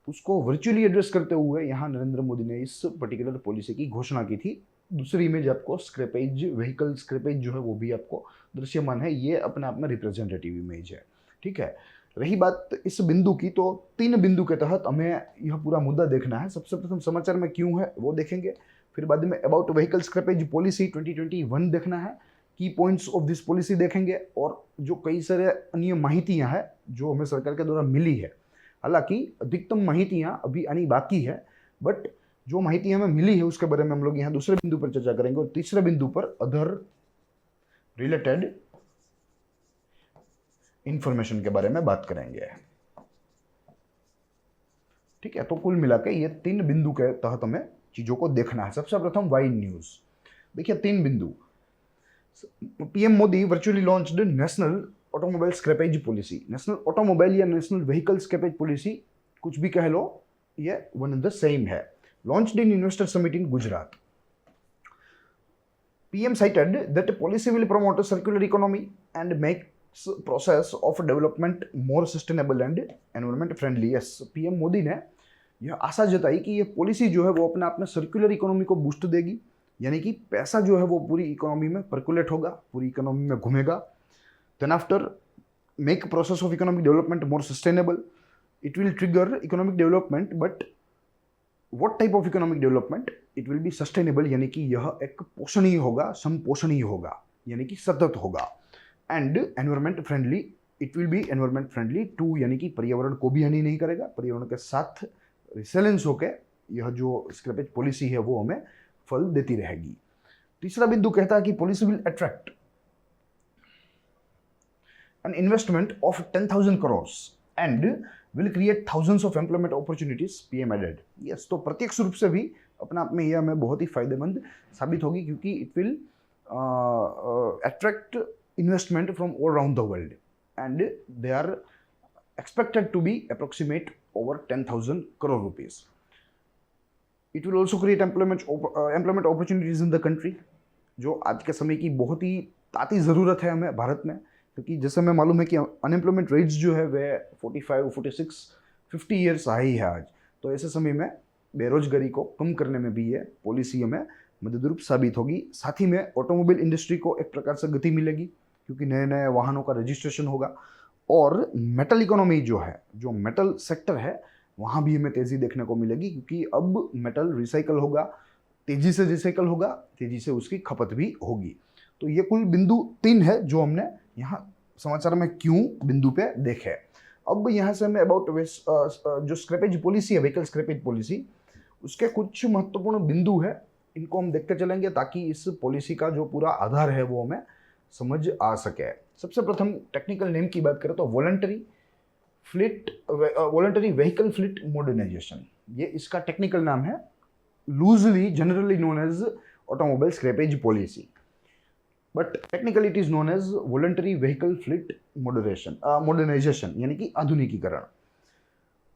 [SPEAKER 1] उसको वर्चुअली एड्रेस करते हुए यहाँ नरेंद्र मोदी ने इस पर्टिकुलर पॉलिसी की घोषणा की थी। दूसरी इमेज आपको स्क्रैपेज, व्हीकल स्क्रैपेज जो है वो भी आपको दृश्यमान है, ये अपने आप में रिप्रेजेंटेटिव इमेज है। ठीक है, रही बात इस बिंदु की, तो 3 बिंदु के तहत हमें यह पूरा मुद्दा देखना है। सबसे प्रथम समाचार में क्यों है वो देखेंगे, फिर बाद में अबाउट व्हीकल स्क्रैपेज पॉलिसी 2021 देखना है, की पॉइंट्स ऑफ दिस पॉलिसी देखेंगे, और जो कई सारे अन्य माहितियाँ हैं जो हमें सरकार के द्वारा मिली है। हालांकि अधिकतम माहितियाँ अभी आनी बाकी है, बट जो माहिती हमें मिली है उसके बारे में हम लोग यहाँ दूसरे बिंदु पर चर्चा करेंगे, और तीसरे बिंदु पर अदर रिलेटेड इंफॉर्मेशन के बारे में बात करेंगे। ठीक है, तो कुल मिला के ये 3 बिंदु के तहत हमें चीजों को देखना है। सबसे प्रथम वाइड न्यूज, देखिए 3 बिंदु। PM Modi virtually launched national automobile scrappage policy. National automobile या नेशनल व्हीकल स्क्रैपेज पॉलिसी, कुछ भी कह लो, ये वन एंड द सेम है। Launched in investor summit in Gujarat. PM cited that policy will promote a circular economy and makes process of development more sustainable and environment friendly. Yes, PM Modi ने यह आशा जताई कि यह पॉलिसी जो है वो अपने आप में सर्कुलर इकोनॉमी को बूस्ट देगी, यानी कि पैसा जो है वो पूरी इकोनॉमी में पर्कुलेट होगा, पूरी इकोनॉमी में घूमेगा। Then after make process of economic development more sustainable, it will trigger economic development, but what type of economic development, it will be sustainable, यानी कि यह एक पोषणीय होगा, समपोषणीय होगा, यानी कि सतत होगा। And environment friendly, it will be environment friendly too, यानी कि पर्यावरण को भी हानि नहीं करेगा, पर्यावरण के साथ रिसेलेंस होकर यह जो स्क्रैपेज पॉलिसी है वो हमें फल देती रहेगी। तीसरा बिंदु कहता है कि policy will attract an investment of 10,000 crores and will create thousands of employment opportunities, PM added. Yes, तो प्रत्यक्ष रूप से भी अपने आप में यह हमें बहुत ही फायदेमंद साबित होगी, क्योंकि it will attract investment from all around the world and they are expected to be approximate over 10,000 crore rupees. It will also create employment opportunities in the country, जो आज के समय की बहुत ही ताती ज़रूरत है हमें भारत में, क्योंकि जैसे हमें मालूम है कि अनएम्प्लॉयमेंट रेट्स जो है वह 45, 46, 50 ईयर्स हाई है आज। तो ऐसे समय में बेरोजगारी को कम करने में भी ये पॉलिसी हमें मददरूप साबित होगी। साथ ही में ऑटोमोबाइल इंडस्ट्री को एक प्रकार से गति मिलेगी, क्योंकि नए नए वाहनों का रजिस्ट्रेशन होगा, और मेटल इकोनॉमी जो है, जो मेटल सेक्टर है, वहाँ भी हमें तेज़ी देखने को मिलेगी, क्योंकि अब मेटल रिसाइकल होगा, तेज़ी से रिसाइकल होगा, तेज़ी से उसकी खपत भी होगी। तो ये कुल बिंदु 3 है जो हमने यहाँ समाचार में क्यों बिंदु पे देखे। अब यहाँ से हमें अबाउट जो स्क्रैपेज पॉलिसी है, व्हीकल स्क्रैपेज पॉलिसी, उसके कुछ महत्वपूर्ण बिंदु है, इनको हम देखते चलेंगे ताकि इस पॉलिसी का जो पूरा आधार है वो हमें समझ आ सके। सबसे प्रथम टेक्निकल नेम की बात करें तो वॉलंटरी व्हीकल फ्लीट मॉडर्नाइजेशन, ये इसका टेक्निकल नाम है, loosely generally known as automobile scrappage policy, but technically it is known as voluntary vehicle fleet modernisation, यानी कि आधुनिकीकरण।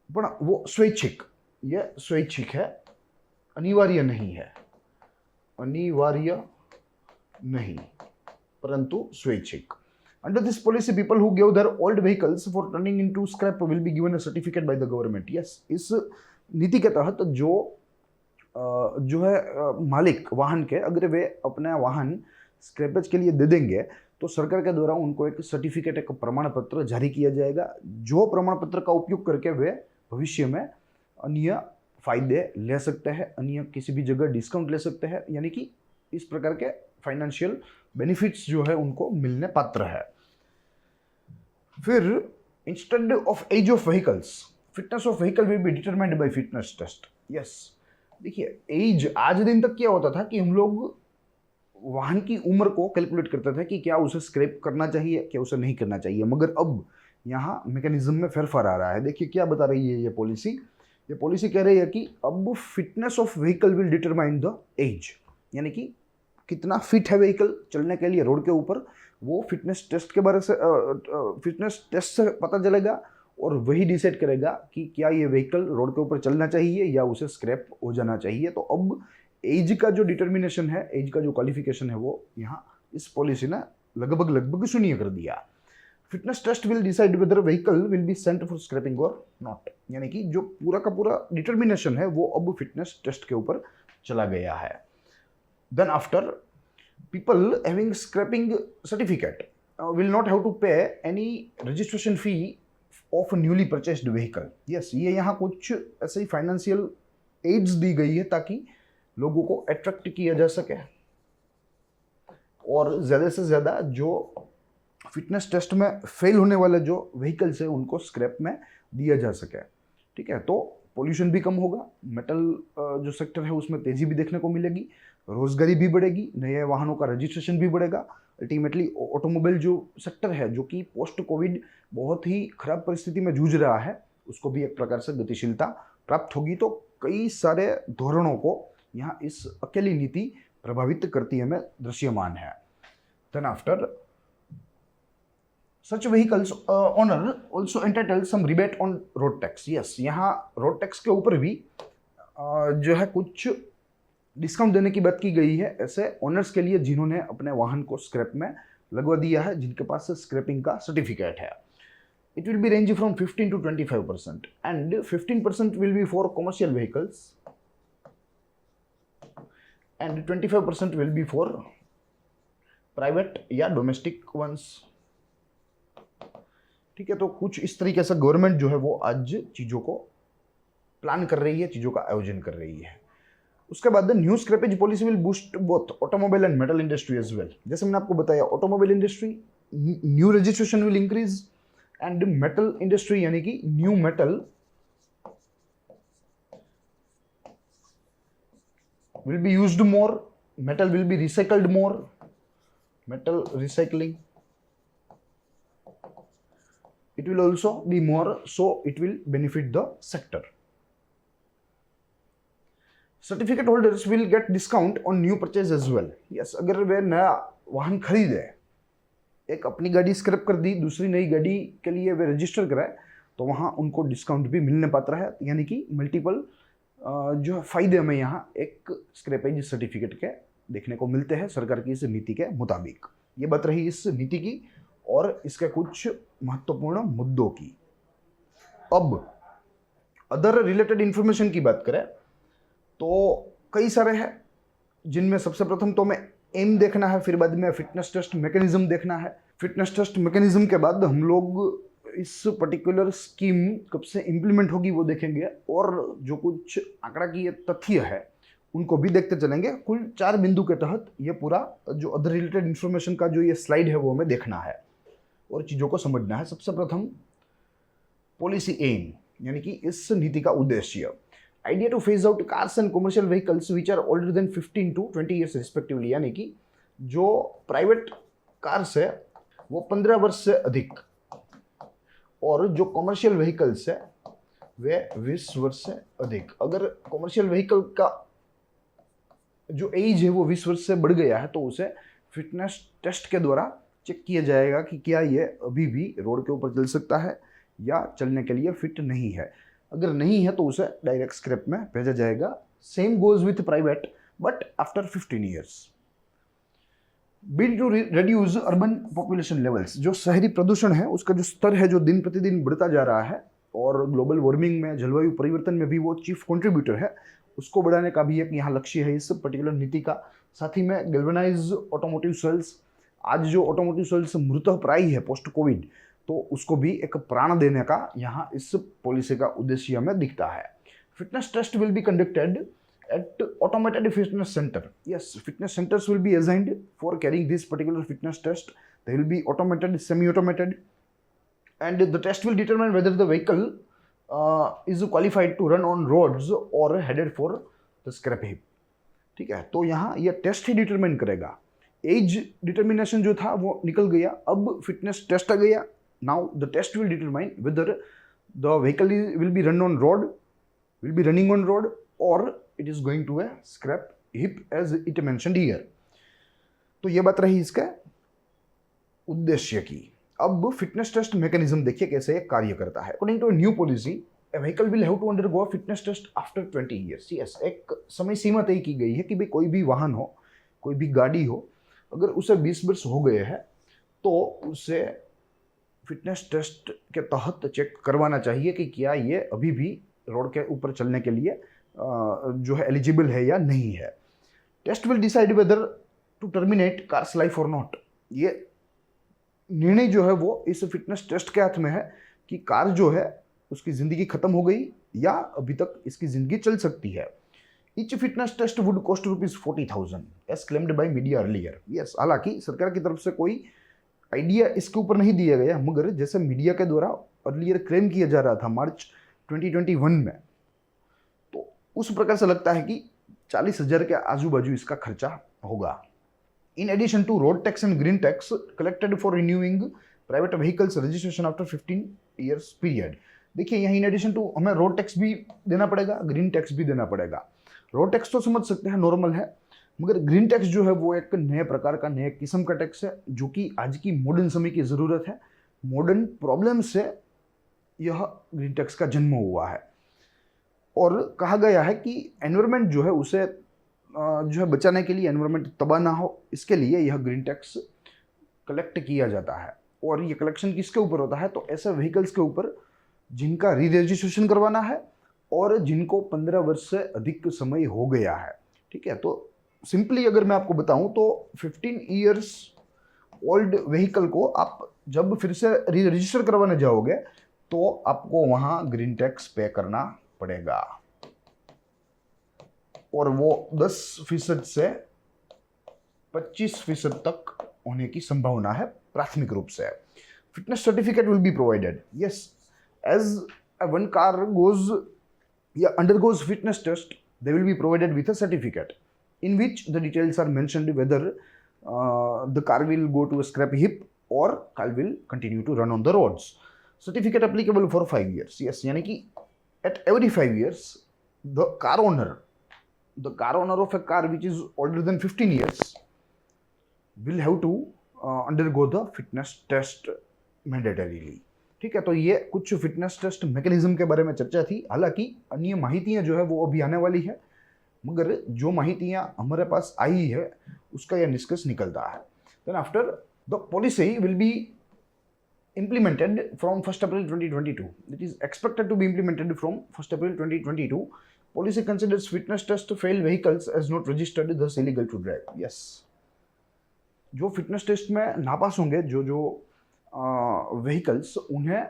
[SPEAKER 1] पर वो स्वैच्छिक, यह स्वैच्छिक है, अनिवार्य नहीं है, अनिवार्य नहीं, परंतु स्वैच्छिक। Under this policy, people who gave their old vehicles for turning into scrap will be given a certificate by the government. Yes, इस नीति के तहत जो है मालिक वाहन के, अगर वे अपना वाहन स्क्रैपेज के लिए दे देंगे तो सरकार के द्वारा उनको एक सर्टिफिकेट, एक प्रमाण पत्र जारी किया जाएगा, जो प्रमाण पत्र का उपयोग करके वे भविष्य में अन्य फायदे ले सकते हैं, अन्य किसी भी जगह डिस्काउंट ले सकते हैं, यानी कि इस प्रकार के फाइनेंशियल बेनिफिट्स जो है उनको मिलने पात्र है। फिर instead of age of vehicles, fitness of vehicle will be determined by fitness test. Yes, देखिए एज, आज दिन तक क्या होता था कि हम लोग वाहन की उम्र को कैलकुलेट करते थे कि क्या उसे स्क्रैप करना चाहिए, क्या उसे नहीं करना चाहिए, मगर अब यहाँ मैकेनिज्म में फेरफार आ रहा है। देखिए क्या बता रही है ये पॉलिसी, ये पॉलिसी कह रही है कि अब fitness of vehicle will determine the age, यानी कि कितना फिट है व्हीकल चलने के लिए रोड के ऊपर, वो फिटनेस टेस्ट के बारे से फिटनेस टेस्ट से पता चलेगा और वही डिसाइड करेगा कि क्या ये व्हीकल रोड के ऊपर चलना चाहिए या उसे स्क्रैप हो जाना चाहिए। तो अब एज का जो डिटर्मिनेशन है, एज का जो क्वालिफिकेशन है, वो यहाँ इस पॉलिसी ने लगभग शून्य कर दिया। Fitness test will decide whether vehicle will be sent for scrapping और नॉट, यानी कि जो पूरा का पूरा डिटर्मिनेशन है वो अब फिटनेस टेस्ट के ऊपर चला गया है। Then after people having scrapping certificate will not have to pay any registration fee of a newly purchased vehicle. Yes, ये यहाँ कुछ ऐसे ही फाइनेंशियल एड्स दी गई है ताकि लोगों को अट्रैक्ट किया जा सके और ज़्यादा से ज़्यादा जो फिटनेस टेस्ट में फेल होने वाले जो व्हीकल्स है उनको स्क्रैप में दिया जा सके। ठीक है, तो पोल्यूशन भी कम होगा, मेटल जो सेक्टर है उसमें तेज़ी भी देखने को मिलेगी, रोजगारी भी बढ़ेगी, नए वाहनों का रजिस्ट्रेशन भी बढ़ेगा। अल्टीमेटली ऑटोमोबाइल जो सेक्टर है जो कि पोस्ट कोविड बहुत ही खराब परिस्थिति में जूझ रहा है, उसको भी एक प्रकार से गतिशीलता प्राप्त होगी। तो कई सारे धोरणों को यहाँ इस अकेली नीति प्रभावित करती हमें दृश्यमान है। Then after such vehicles owner also entitle some rebate on road tax. Yes, यहाँ रोड टैक्स के ऊपर भी जो है कुछ डिस्काउंट देने की बात की गई है ऐसे ओनर्स के लिए जिन्होंने अपने वाहन को स्क्रैप में लगवा दिया है, जिनके पास स्क्रैपिंग का सर्टिफिकेट है। It will B range from 15 to 25% and 15% will be for commercial vehicles and 25% will be for private या डोमेस्टिक वंस। ठीक है, तो कुछ इस तरीके से गवर्नमेंट जो है वो आज चीज़ों को प्लान कर रही है, चीज़ों का आयोजन कर रही है। उसके बाद new scrappage policy will boost both automobile and metal industry as well. जैसे मैंने आपको बताया, automobile industry new registration will increase and metal industry यानी कि new metal will be used more, metal will be recycled more, metal recycling it will also be more, so it will benefit the sector. Certificate holders will get discount on new purchase as well. Yes, अगर वे नया वाहन खरीदे, एक अपनी गाड़ी scrap कर दी, दूसरी नई गाड़ी के लिए वे रजिस्टर कराए, तो वहाँ उनको डिस्काउंट भी मिलने पात्र है। यानी कि मल्टीपल जो फायदे हमें यहाँ एक स्क्रैपेज सर्टिफिकेट के देखने को मिलते हैं सरकार की इस नीति के मुताबिक। ये बात रही इस नीति की और इसके कुछ महत्वपूर्ण मुद्दों की। अब अदर रिलेटेड इंफॉर्मेशन की बात करें तो कई सारे हैं, जिनमें सबसे प्रथम तो हमें एम देखना है, फिर बाद में फिटनेस टेस्ट मैकेनिज्म देखना है। फिटनेस टेस्ट मैकेनिज्म के बाद हम लोग इस पर्टिकुलर स्कीम कब से इम्प्लीमेंट होगी वो देखेंगे और जो कुछ आंकड़ा की तथ्य है उनको भी देखते चलेंगे। कुल 4 बिंदु के तहत ये पूरा जो अदर रिलेटेड इंफॉर्मेशन का जो ये स्लाइड है वो हमें देखना है और चीज़ों को समझना है। सबसे प्रथम पॉलिसी एम, यानी कि इस नीति का उद्देश्य, idea to phase out cars and commercial vehicles which are older than 15 to 20 years respectively. यानी कि जो प्राइवेट कार्स है वो 15 वर्ष से अधिक और जो कमर्शियल व्हीकल्स है वे 20 वर्ष से अधिक। अगर कमर्शियल व्हीकल का जो एज है वो 20 वर्ष से बढ़ गया है तो उसे फिटनेस टेस्ट के द्वारा चेक किया जाएगा कि क्या ये अभी भी रोड के ऊपर चल सकता है या चलने के लिए फिट नहीं है। अगर नहीं है तो उसे डायरेक्ट स्क्रैप में भेजा जाएगा। Same goes with private but after 15 years. Will to reduce urban population levels, जो शहरी प्रदूषण है उसका जो स्तर है जो दिन प्रतिदिन बढ़ता जा रहा है और ग्लोबल वार्मिंग में, जलवायु परिवर्तन में भी वो चीफ कंट्रीब्यूटर है, उसको बढ़ाने का भी एक यहाँ लक्ष्य है इस पर्टिकुलर नीति का। साथ ही में गैल्वेनाइज ऑटोमोटिव सेल्स, आज जो ऑटोमोटिव सेल्स मृतप्रायी है पोस्ट कोविड, तो उसको भी एक प्राण देने का यहाँ इस पॉलिसी का उद्देश्य हमें दिखता है। Fitness test will be conducted at automated fitness centre. Yes, fitness centres will be assigned for carrying this particular fitness test. They will be automated, semi automated, and the test will determine whether the vehicle is qualified to run on roads और headed for the scrap heap. ठीक है, तो यहाँ यह test ही determine करेगा। As determination जो था वो निकल गया, अब फिटनेस टेस्ट आ गया। Now the test will determine whether the vehicle will be run on road will be running on road or it is going to a scrap heap as it mentioned here. तो ये बात रही इसका उद्देश्य की। अब फिटनेस टेस्ट मैकेनिज्म देखिए कैसे ये कार्य करता है। According to new policy a vehicle will have to undergo fitness test after 20 years. Yes, एक समय सीमा तय की गई है कि भाई कोई भी वाहन हो, कोई भी गाड़ी हो, अगर उसे 20 वर्ष हो गए हैं तो उसे फिटनेस टेस्ट के तहत चेक करवाना चाहिए कि क्या ये अभी भी रोड के ऊपर चलने के लिए जो है एलिजिबल है या नहीं है। Test will decide whether to terminate cars life और नॉट। ये निर्णय जो है वो इस फिटनेस टेस्ट के हाथ में है कि कार जो है उसकी ज़िंदगी खत्म हो गई या अभी तक इसकी ज़िंदगी चल सकती है। Each fitness test would cost ₹40,000 as claimed by media earlier. Yes, हालांकि सरकार की तरफ से कोई आइडिया इसके ऊपर नहीं दिया गया, मगर जैसे मीडिया के द्वारा अर्लियर क्लेम किया जा रहा था मार्च 2021 में, तो उस प्रकार से लगता है कि 40,000 के आजू बाजू इसका खर्चा होगा। In addition to road tax and green tax collected for renewing private vehicles registration after 15 years period. देखिए यहाँ इन एडिशन टू हमें रोड टैक्स भी देना पड़ेगा, ग्रीन टैक्स भी देना पड़ेगा। रोड टैक्स तो समझ सकते हैं नॉर्मल है, मगर ग्रीन टैक्स जो है वो एक नए प्रकार का, नए किस्म का टैक्स है जो कि आज की मॉडर्न समय की ज़रूरत है। मॉडर्न प्रॉब्लम से यह ग्रीन टैक्स का जन्म हुआ है और कहा गया है कि एनवायरनमेंट जो है उसे जो है बचाने के लिए, एनवायरनमेंट तबाह ना हो, इसके लिए यह ग्रीन टैक्स कलेक्ट किया जाता है। और ये कलेक्शन किसके ऊपर होता है? तो ऐसे व्हीकल्स के ऊपर जिनका री रजिस्ट्रेशन करवाना है और जिनको 15 वर्ष से अधिक समय हो गया है। ठीक है, तो सिंपली अगर मैं आपको बताऊं तो 15 ईयर्स ओल्ड व्हीकल को आप जब फिर से री रजिस्टर करवाने जाओगे तो आपको वहां ग्रीन टैक्स पे करना पड़ेगा और वो 10% से 25% तक होने की संभावना है प्राथमिक रूप से। Fitness certificate will be provided. Yes, as one car goes undergoes fitness test, they will be provided with a certificate in which the details are mentioned whether the car will go to a scrap heap or car will continue to run on the roads. Certificate applicable for 5 years. Yes, यानी कि at every 5 years the car owner of a car which is older than 15 years will have to undergo the fitness test mandatorily. ठीक है, तो ये कुछ fitness test mechanism के बारे में चर्चा थी। हालांकि अन्य माहितियाँ जो है वो अभी आने वाली है, मगर जो माहितियाँ हमारे पास आई है उसका यह निष्कर्ष निकलता है। Then after the policy will be implemented from 1st April 2022. It is expected to be implemented from 1st April 2022. Policy considers fitness test fail vehicles as not registered, thus illegal to drive. Yes, जो fitness test में नापास होंगे, जो vehicles, उन्हें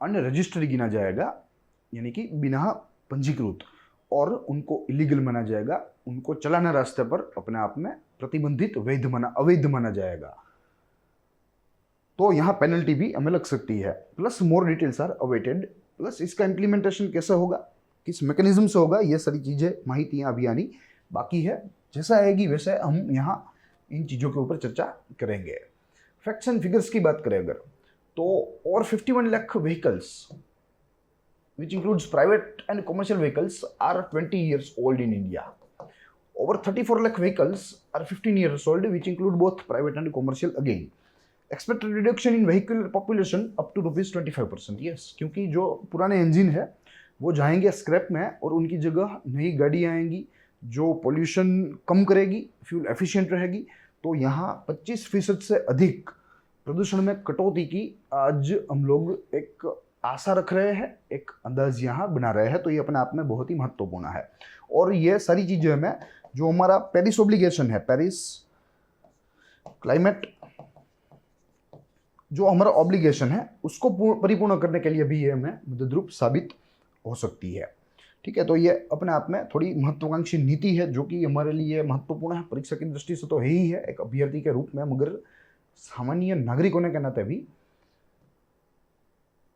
[SPEAKER 1] unregistered गिना जाएगा, यानी कि बिना पंजीकृत, और उनको इलीगल माना जाएगा। उनको चलाना रास्ते पर अपने आप में प्रतिबंधित, अवैध माना जाएगा। तो यहाँ पेनल्टी भी हमें लग सकती है। Plus more details are awaited. Plus इसका इम्प्लीमेंटेशन कैसे होगा, किस मैकेनिज्म से होगा, ये सारी चीज़ें, माहितियाँ अभी आनी बाकी है। जैसा आएगी वैसे हम यहाँ इन चीज़ों के ऊपर चर्चा करेंगे। फैक्ट्स एंड फिगर्स की बात करें अगर, तो और 51 lakh vehicles which includes private and commercial vehicles are 20 years old in India. Over 34 lakh vehicles are 15 years old, which include both private and commercial again. Expected reduction in vehicular population up to ₹25%. Yes, क्योंकि जो पुराने engine है वो जाएंगे scrap में और उनकी जगह नई गाड़ी आएंगी जो पोल्यूशन कम करेगी, फ्यूल एफिशिएंट रहेगी। तो यहाँ 25% से अधिक प्रदूषण में कटौती की आज हम लोग एक आशा रख रहे हैं, एक अंदाज यहाँ बना रहे हैं। तो ये अपने आप में बहुत ही महत्वपूर्ण है। और ये सारी चीज़ें में जो हमारा पेरिस ऑब्लिगेशन है, पेरिस क्लाइमेट जो हमारा ऑब्लिगेशन है, उसको परिपूर्ण करने के लिए भी ये हमें मददरूप साबित हो सकती है। ठीक है, तो ये अपने आप में थोड़ी महत्वाकांक्षी नीति है जो कि हमारे लिए महत्वपूर्ण है। परीक्षा की दृष्टि से तो है ही है एक अभ्यर्थी के रूप में, मगर सामान्य नागरिक होने के नाते भी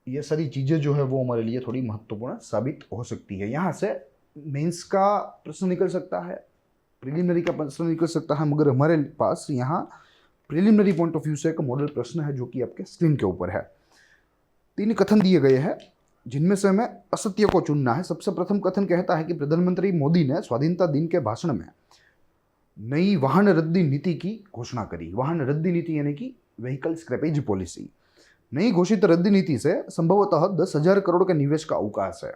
[SPEAKER 1] ये सारी चीज़ें जो है वो हमारे लिए थोड़ी महत्वपूर्ण साबित हो सकती है। यहाँ से मेंस का प्रश्न निकल सकता है, प्रिलिमिनरी का प्रश्न निकल सकता है, मगर हमारे पास यहाँ प्रिलिमिनरी पॉइंट ऑफ व्यू से एक मॉडल प्रश्न है जो कि आपके स्क्रीन के ऊपर है। 3 कथन दिए गए हैं जिनमें से हमें असत्य को चुनना है। सबसे प्रथम कथन कहता है कि प्रधानमंत्री मोदी ने स्वाधीनता दिन के भाषण में नई वाहन रद्दी नीति की घोषणा करी। वाहन रद्दी नीति यानी कि व्हीकल स्क्रैपेज पॉलिसी। नई घोषित रद्दी नीति से संभवतः 10,000 करोड़ के निवेश का अवकाश है।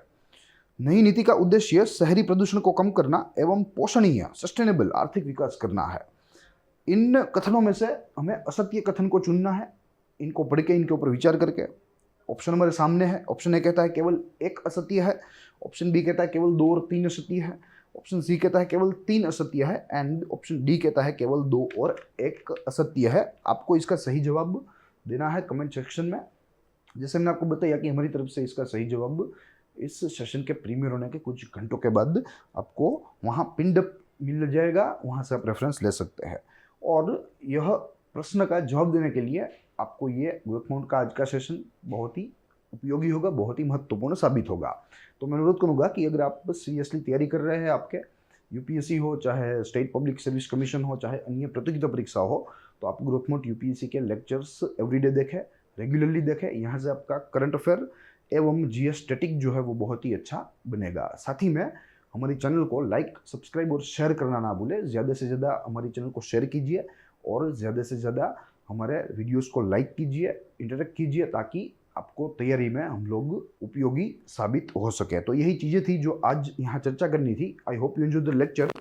[SPEAKER 1] नई नीति का उद्देश्य शहरी प्रदूषण को कम करना एवं पोषणीय सस्टेनेबल आर्थिक विकास करना है। इन कथनों में से हमें असत्य कथन को चुनना है। इनको पढ़ के इनके ऊपर विचार करके ऑप्शन हमारे सामने है। ऑप्शन ए कहता है केवल एक असत्य है, ऑप्शन बी कहता है केवल 2 और 3 असत्य है, ऑप्शन सी कहता है केवल 3 असत्य है एंड ऑप्शन डी कहता है केवल 2 और 1 असत्य है। आपको इसका सही जवाब देना है कमेंट सेक्शन में। जैसे मैंने आपको बताया कि हमारी तरफ से इसका सही जवाब इस सेशन के प्रीमियर होने के कुछ घंटों के बाद आपको वहाँ पिंड मिल जाएगा, वहाँ से आप रेफरेंस ले सकते हैं। और यह प्रश्न का जवाब देने के लिए आपको ये ग्रोथ माउंट का आज का सेशन बहुत ही उपयोगी होगा, बहुत ही महत्वपूर्ण साबित होगा। तो मैं अनुरोध करूँगा कि अगर आप सीरियसली तैयारी कर रहे हैं, आपके यूपीएससी हो, चाहे स्टेट पब्लिक सर्विस कमीशन हो, चाहे अन्य प्रतियोगिता परीक्षा हो, तो आप ग्रोथ माउंट यूपीएससी के लेक्चर्स एवरीडे देखें, रेगुलरली देखें। यहाँ से आपका करंट अफेयर एवं जीएस स्टैटिक जो है वो बहुत ही अच्छा बनेगा। साथ ही में हमारी चैनल को लाइक, सब्सक्राइब और शेयर करना ना भूलें। ज़्यादा से ज़्यादा हमारी चैनल को शेयर कीजिए और ज़्यादा से ज़्यादा हमारे वीडियोस को लाइक कीजिए, इंटरेक्ट कीजिए, ताकि आपको तैयारी में हम लोग उपयोगी साबित हो सके। तो यही चीज़ें थी जो आज यहाँ चर्चा करनी थी। I hope you enjoy the lecture.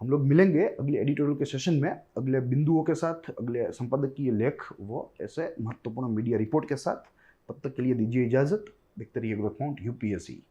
[SPEAKER 1] हम लोग मिलेंगे अगले एडिटोरियल के सेशन में अगले बिंदुओं के साथ, अगले संपादकीय लेख वो ऐसे महत्वपूर्ण मीडिया रिपोर्ट के साथ। तब तक के लिए दीजिए इजाज़त। देखते रहिए ग्रोथ माउंट यूपीएससी।